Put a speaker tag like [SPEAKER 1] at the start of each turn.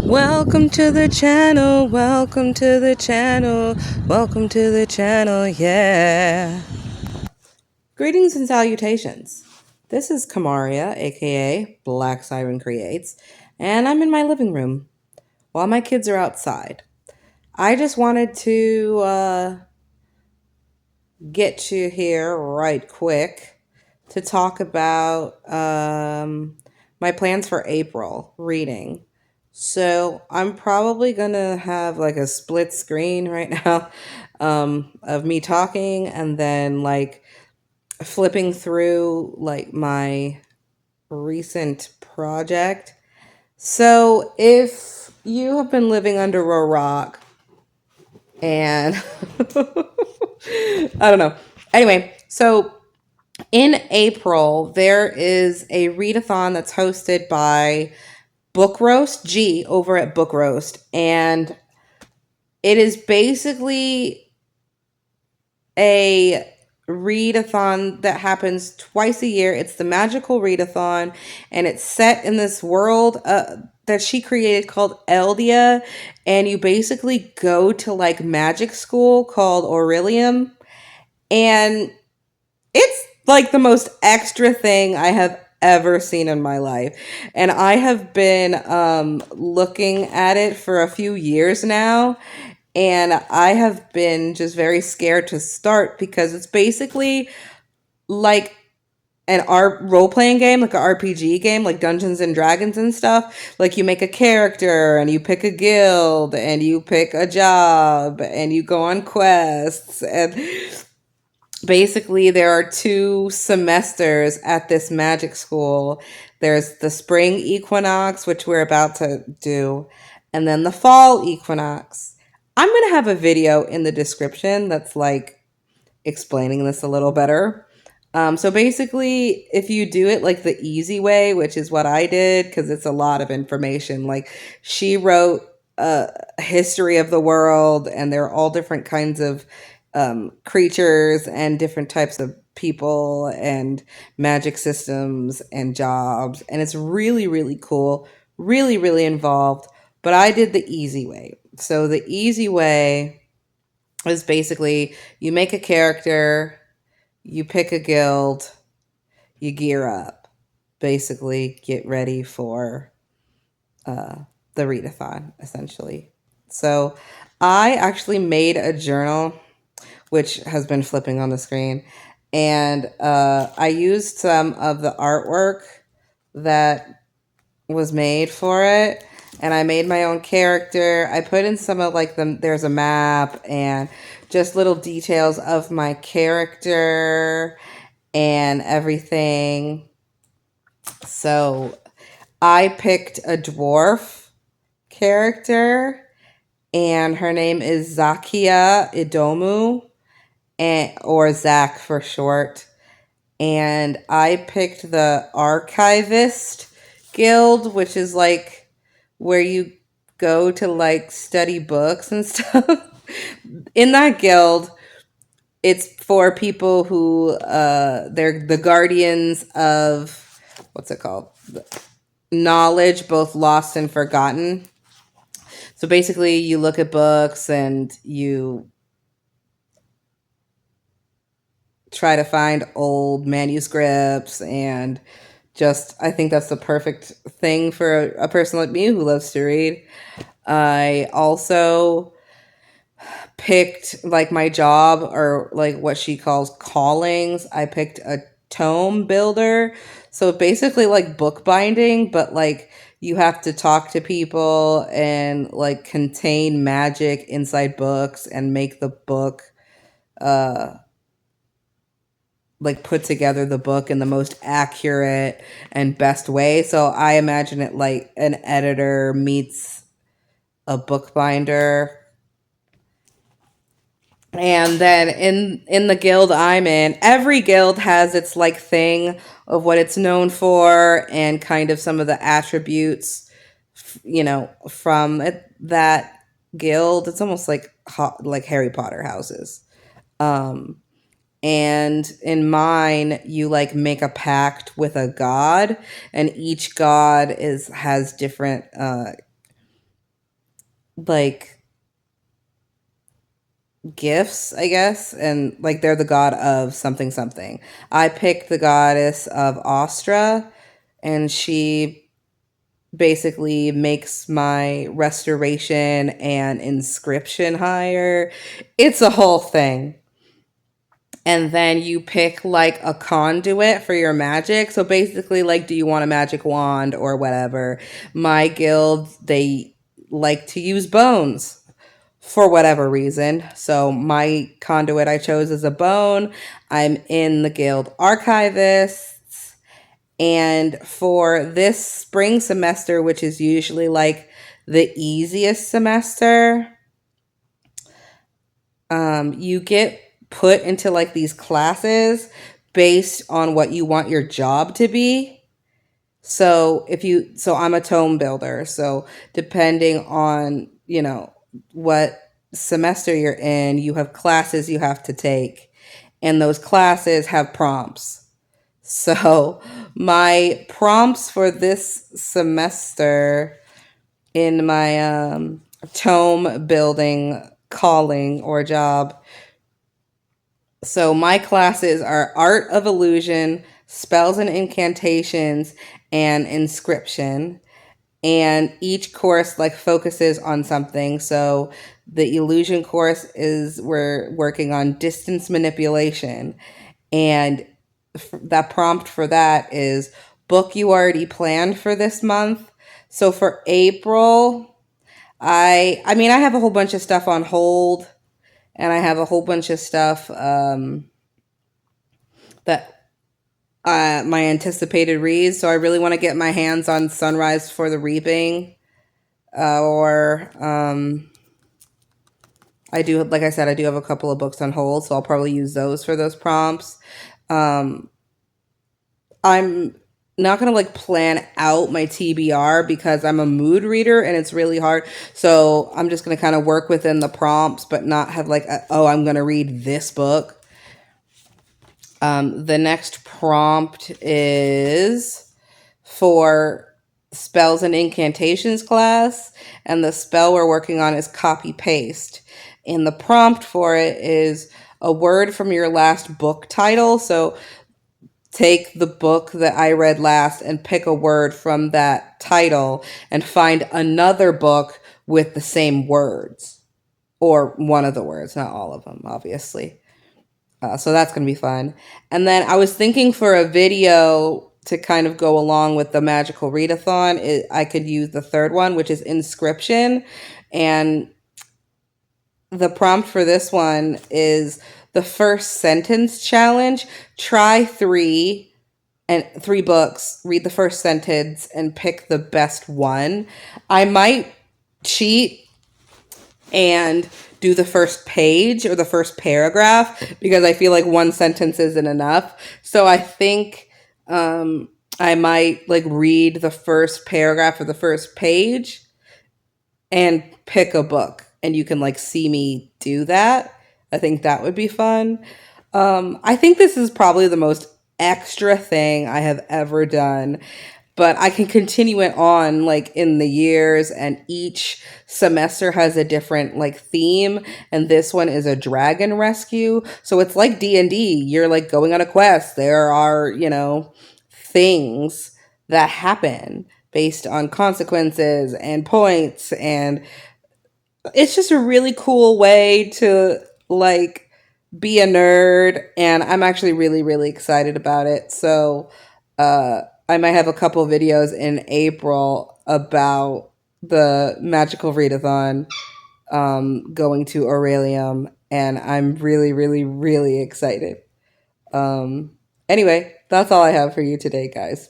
[SPEAKER 1] Welcome to the channel, welcome to the channel, welcome to the channel, yeah. Greetings and salutations. This is Kamaria, aka Black Siren Creates, and I'm in my living room while my kids are outside. I just wanted to get you here right quick to talk about my plans for April reading. So I'm probably gonna have like a split screen right now of me talking and then like flipping through like my recent project. So if you have been living under a rock and I don't know. Anyway, so in April, there is a readathon that's hosted by Book Roast G over at Book Roast. And it is basically a readathon that happens twice a year. It's the Magical Readathon, and it's set in this world that she created called Eldia. And you basically go to like magic school called Orilium. And it's like the most extra thing I have ever seen in my life. And I have been looking at it for a few years now. And I have been just very scared to start because it's basically like an role playing game, like an RPG game, like Dungeons and Dragons and stuff. Like you make a character and you pick a guild and you pick a job and you go on quests. And basically there are 2 semesters at this magic school. There's the spring equinox, which we're about to do, and then the fall equinox. I'm going to have a video in the description that's like explaining this a little better. So basically, if you do it like the easy way, which is what I did, because it's a lot of information, like she wrote a history of the world, and there are all different kinds of creatures and different types of people and magic systems and jobs. And it's really, really cool, really, really involved. But I did the easy way. So the easy way is basically you make a character, you pick a guild, you gear up, basically get ready for the readathon, essentially. So I actually made a journal, which has been flipping on the screen, and I used some of the artwork that was made for it, and I made my own character. I put in some of like there's a map and just little details of my character and everything. So I picked a dwarf character, and her name is Zakia Idomu, or Zach for short. And I picked the Archivist Guild, which is like where you go to like study books and stuff. In that guild, it's for people who they're the guardians of what's it called? Knowledge, both lost and forgotten. So basically, you look at books and you try to find old manuscripts, and just I think that's the perfect thing for a person like me who loves to read. I also picked like my job, or like what she calls callings. I picked a tome builder. So basically like bookbinding, but like you have to talk to people and like contain magic inside books and make the book like put together the book in the most accurate and best way. So I imagine it like an editor meets a bookbinder. And then in the guild I'm in, every guild has its like thing of what it's known for and kind of some of the attributes, from that guild. It's almost like Harry Potter houses. And in mine, you like make a pact with a god, and each god has different like gifts, I guess, and like they're the god of something something. I picked the goddess of Astra, and she basically makes my restoration and inscription higher. It's a whole thing. And then you pick like a conduit for your magic. So basically, like, do you want a magic wand or whatever? My guild, they like to use bones for whatever reason. So my conduit I chose is a bone. I'm in the guild archivists. And for this spring semester, which is usually like the easiest semester, you get put into like these classes based on what you want your job to be. So I'm a tome builder. So depending on, what semester you're in, you have classes you have to take, and those classes have prompts. So my prompts for this semester in my tome building calling or job. So my classes are Art of Illusion, Spells and Incantations, and Inscription. And each course like focuses on something. So the illusion course is we're working on distance manipulation. And that prompt for that is book you already planned for this month. So for April, I mean I have a whole bunch of stuff on hold, and I have a whole bunch of stuff that my anticipated reads. So I really want to get my hands on Sunrise for the Reaping, or I do, like I said, I do have a couple of books on hold, so I'll probably use those for those prompts. Um, I'm not gonna like plan out my TBR because I'm a mood reader and it's really hard. So I'm just gonna kind of work within the prompts, but not have like, oh, I'm gonna read this book. The next prompt is for spells and incantations class, and the spell we're working on is copy paste. And the prompt for it is a word from your last book title. So take the book that I read last and pick a word from that title and find another book with the same words, or one of the words, not all of them, obviously. So that's going to be fun. And then I was thinking for a video to kind of go along with the Magical Readathon, I could use the third one, which is Inscription. And the prompt for this one is the first sentence challenge. Try three books, read the first sentence, and pick the best one. I might cheat and do the first page or the first paragraph because I feel like one sentence isn't enough. So I think I might like read the first paragraph or the first page and pick a book, and you can like see me do that. I think that would be fun. I think this is probably the most extra thing I have ever done, but I can continue it on like in the years, and each semester has a different like theme, and this one is a dragon rescue. So it's like D&D. You're like going on a quest. There are, things that happen based on consequences and points, and it's just a really cool way to like be a nerd, and I'm actually really really excited about it. So I might have a couple videos in April about the Magical Readathon, going to Orilium, and I'm really really really excited. um anyway, that's all I have for you today, guys.